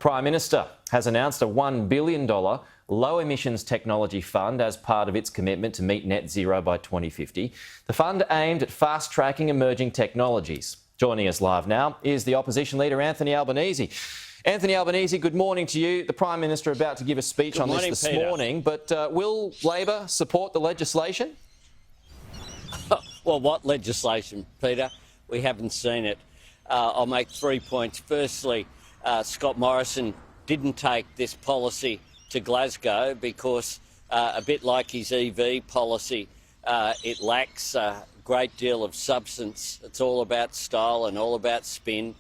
Prime Minister has announced a $1 billion low emissions technology fund as part of its commitment to meet net zero by 2050. The fund aimed at fast-tracking emerging technologies. Joining us live now is the opposition leader, Anthony Albanese. Anthony Albanese, good morning to you. The Prime Minister about to give a speech on this morning, but will Labor support the legislation? Well, what legislation, Peter? We haven't seen it. I'll make 3 points. Firstly, Scott Morrison didn't take this policy to Glasgow because, a bit like his EV policy, it lacks a great deal of substance. It's all about style and all about spin.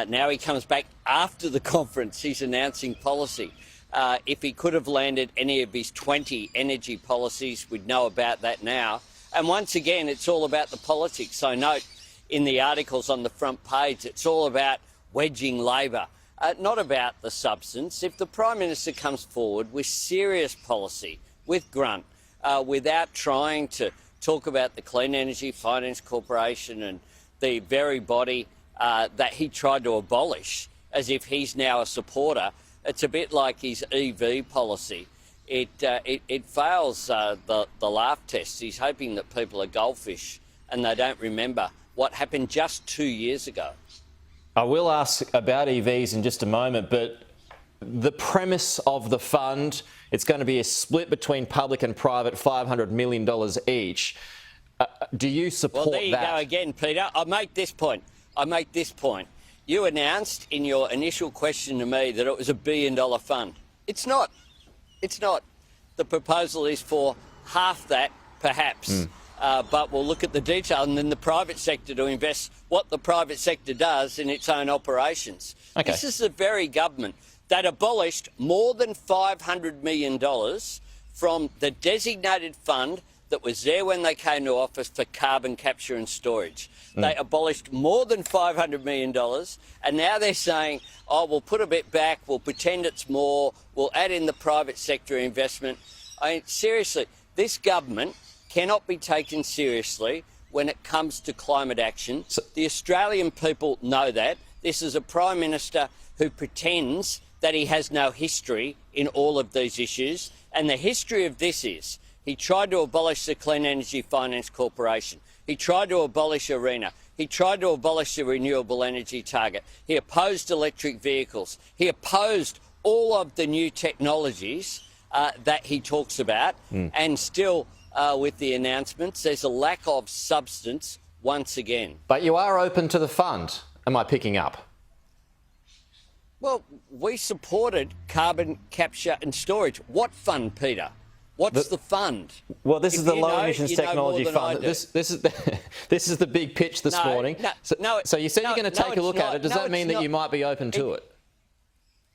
Now he comes back after the conference. He's announcing policy. If he could have landed any of his 20 energy policies, we'd know about that now. And once again, it's all about the politics. So note in the articles on the front page, it's all about wedging Labor, not about the substance. If the Prime Minister comes forward with serious policy, with grunt, without trying to talk about the Clean Energy Finance Corporation and the very body that he tried to abolish, as if he's now a supporter, it's a bit like his EV policy. It fails the laugh test. He's hoping that people are goldfish and they don't remember what happened just 2 years ago. I will ask about EVs in just a moment, but the premise of the fund, it's going to be a split between public and private, $500 million each. Do you support that? Well, there you go again, Peter. I make this point. You announced in your initial question to me that it was $1 billion fund. It's not. It's not. The proposal is for half that, perhaps. But we'll look at the detail and then the private sector to invest what the private sector does in its own operations. Okay. This is the very government that abolished more than $500 million from the designated fund that was there when they came to office for carbon capture and storage. They abolished more than $500 million, and now they're saying, oh, we'll put a bit back, we'll pretend it's more, we'll add in the private sector investment. I mean, seriously, this government cannot be taken seriously when it comes to climate action. The Australian people know that. This is a Prime Minister who pretends that he has no history in all of these issues, and the history of this is he tried to abolish the Clean Energy Finance Corporation. He tried to abolish ARENA. He tried to abolish the renewable energy target. He opposed electric vehicles. He opposed all of the new technologies that he talks about. And still, with the announcements, there's a lack of substance once again. But you are open to the fund, am I picking up? Well, we supported carbon capture and storage. What fund, Peter? What's the fund? Well, this is the Low Emissions Technology Fund. This is the big pitch this morning. So you said you're going to take a look at it. Does that mean that you might be open to it?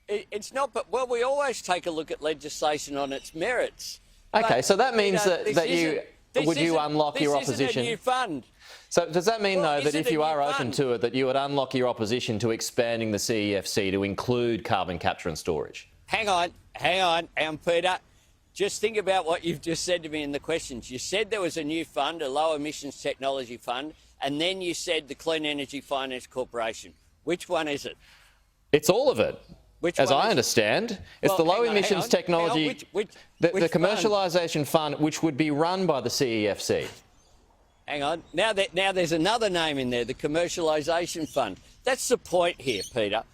It's not, but well, we always take a look at legislation on its merits. Okay, so that means that you unlock your opposition? This isn't a new fund. So does that mean, though, that if you are open to it, that you would unlock your opposition to expanding the CEFC to include carbon capture and storage? Hang on, Peter. Just think about what you've just said to me in the questions. You said there was a new fund, a low emissions technology fund, and then you said the Clean Energy Finance Corporation. Which one is it? It's all of it. As I understand, it's the low emissions technology, the commercialisation fund, which would be run by the CEFC. Hang on. Now there's another name in there, the commercialisation fund. That's the point here, Peter.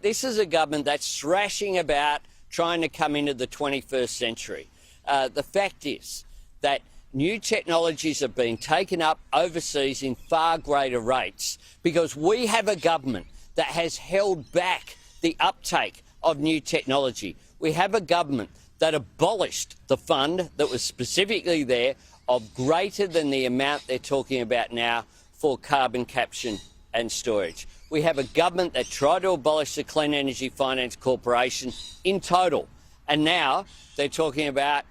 This is a government that's thrashing about trying to come into the 21st century. The fact is that new technologies are being taken up overseas in far greater rates because we have a government that has held back the uptake of new technology. We have a government that abolished the fund that was specifically there of greater than the amount they're talking about now for carbon capture and storage. We have a government that tried to abolish the Clean Energy Finance Corporation in total. And now they're talking about,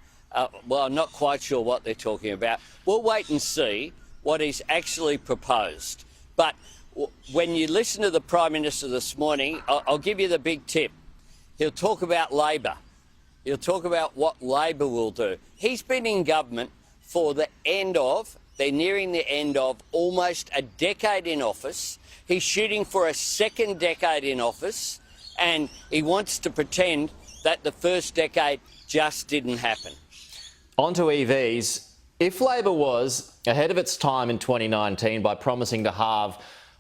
well, I'm not quite sure what they're talking about. We'll wait and see what is actually proposed. But when you listen to the Prime Minister this morning, I'll give you the big tip. He'll talk about Labor. He'll talk about what Labor will do. He's been in government for they're nearing the end of almost a decade in office. He's shooting for a second decade in office. and he wants to pretend that the first decade just didn't happen. On to EVs. If Labor was ahead of its time in 2019 by promising to halve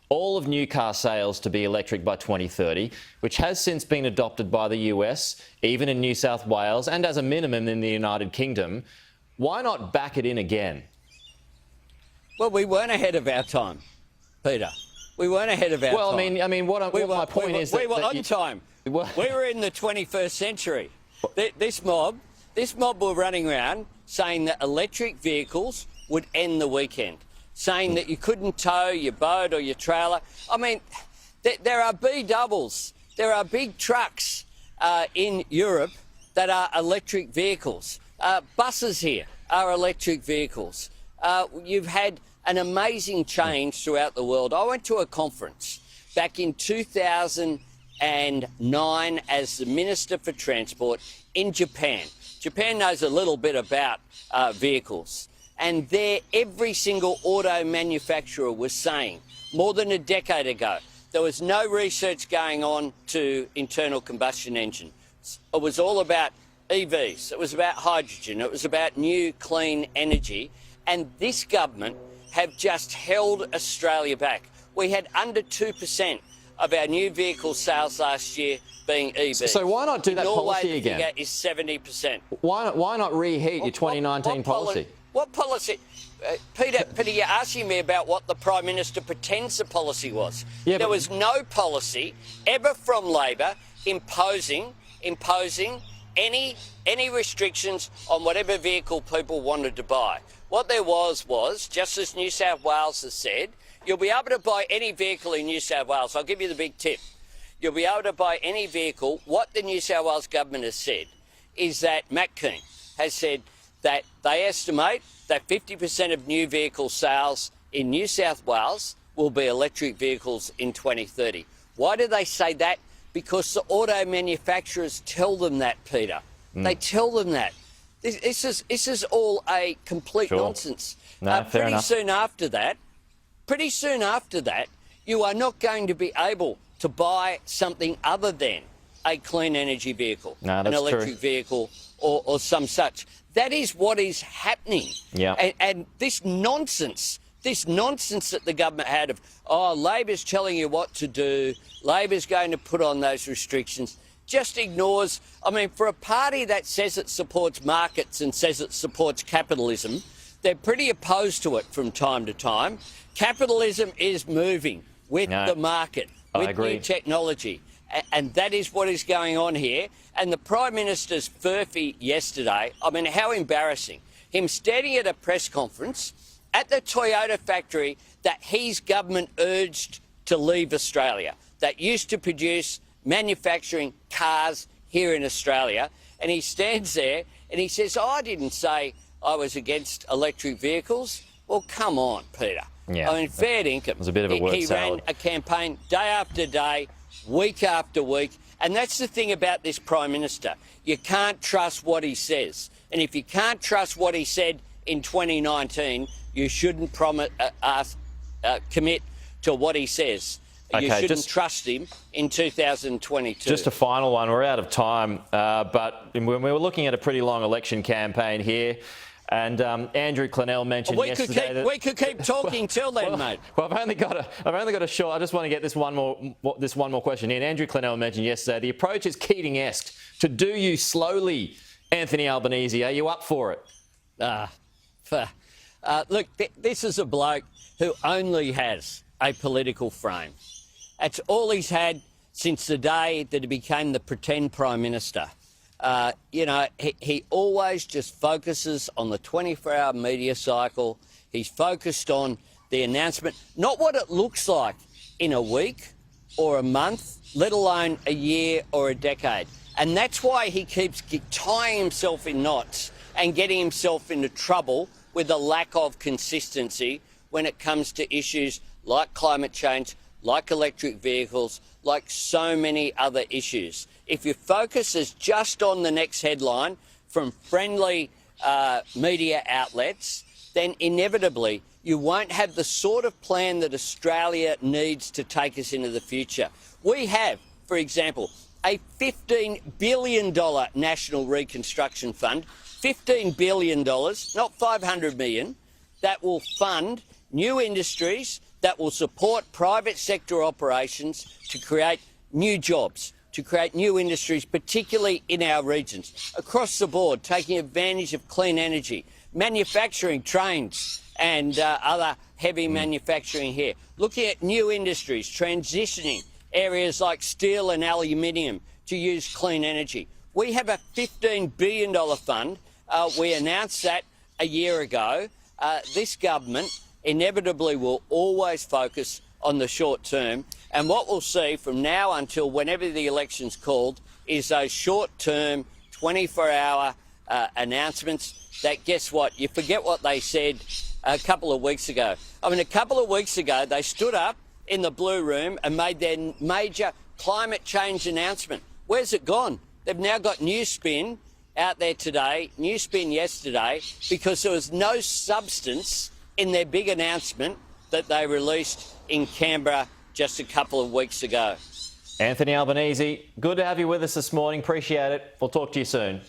all of new car sales to be electric by 2030, which has since been adopted by the US, even in New South Wales, and as a minimum in the United Kingdom, why not back it in again? Well, we weren't ahead of our time, Peter. We weren't ahead of our time. Well, I mean, my point is that... We were on time. We were in the 21st century. This mob were running around saying that electric vehicles would end the weekend, saying that you couldn't tow your boat or your trailer. I mean, there are B-doubles, there are big trucks in Europe that are electric vehicles. Buses here are electric vehicles. You've had an amazing change throughout the world. I went to a conference back in 2009 as the Minister for Transport in Japan. Japan knows a little bit about vehicles. And there, every single auto manufacturer was saying, more than a decade ago, there was no research going on to internal combustion engines. It was all about EVs. It was about hydrogen. It was about new clean energy. And this government have just held Australia back. We had under 2% of our new vehicle sales last year being EVs. So why not do that policy again? Norway, the figure is 70%. Why not reheat your 2019 policy? What policy? Peter, you're asking me about what the Prime Minister pretends the policy was. Yeah, there was no policy ever from Labor imposing any restrictions on whatever vehicle people wanted to buy. What there was, just as New South Wales has said, you'll be able to buy any vehicle in New South Wales. I'll give you the big tip. You'll be able to buy any vehicle. What the New South Wales government has said is that Matt Keane has said that they estimate that 50% of new vehicle sales in New South Wales will be electric vehicles in 2030. Why do they say that? Because the auto manufacturers tell them that, Peter. They tell them that. This is all a complete nonsense. No, pretty soon after that, you are not going to be able to buy something other than a clean energy vehicle, an electric vehicle or some such. That is what is happening. Yeah. And this nonsense that the government had of, Labor's telling you what to do, Labor's going to put on those restrictions, just ignores, for a party that says it supports markets and says it supports capitalism, they're pretty opposed to it from time to time. Capitalism is moving with the market, with new technology. And that is what is going on here. And the Prime Minister's furphy yesterday, how embarrassing. Him standing at a press conference at the Toyota factory that his government urged to leave Australia, that used to produce manufacturing cars here in Australia. And he stands there and he says, I didn't say I was against electric vehicles. Well, come on, Peter. Yeah. Fair income. It was a bit of a word salad. He ran a campaign day after day, week after week. And that's the thing about this Prime Minister. You can't trust what he says. And if you can't trust what he said in 2019, you shouldn't commit to what he says. Okay, you shouldn't trust him in 2022. Just a final one. We're out of time, but we were looking at a pretty long election campaign here. And Andrew Clennell mentioned yesterday that... We could keep talking till then, mate. Well, I've only got a short... I just want to get this one more question in. Andrew Clennell mentioned yesterday the approach is Keating-esque. To do you slowly, Anthony Albanese. Are you up for it? Look, this is a bloke who only has a political frame. That's all he's had since the day that he became the pretend Prime Minister. He always just focuses on the 24-hour media cycle. He's focused on the announcement, not what it looks like in a week or a month, let alone a year or a decade. And that's why he keeps tying himself in knots and getting himself into trouble with a lack of consistency when it comes to issues like climate change, like electric vehicles, like so many other issues. If your focus is just on the next headline from friendly media outlets, then inevitably you won't have the sort of plan that Australia needs to take us into the future. We have, for example, a $15 billion National Reconstruction Fund, $15 billion, not $500 million, that will fund new industries, that will support private sector operations to create new jobs, to create new industries, particularly in our regions, across the board, taking advantage of clean energy, manufacturing trains and other heavy manufacturing here, looking at new industries, transitioning areas like steel and aluminium to use clean energy. We have a $15 billion fund. We announced that a year ago. This government inevitably will always focus on the short term. And what we'll see from now until whenever the election's called is those short-term, 24-hour announcements that, guess what, you forget what they said a couple of weeks ago. I mean, a couple of weeks ago, they stood up in the Blue Room and made their major climate change announcement. Where's it gone? They've now got new spin out there today, new spin yesterday, because there was no substance in their big announcement that they released in Canberra just a couple of weeks ago. Anthony Albanese, good to have you with us this morning. Appreciate it. We'll talk to you soon.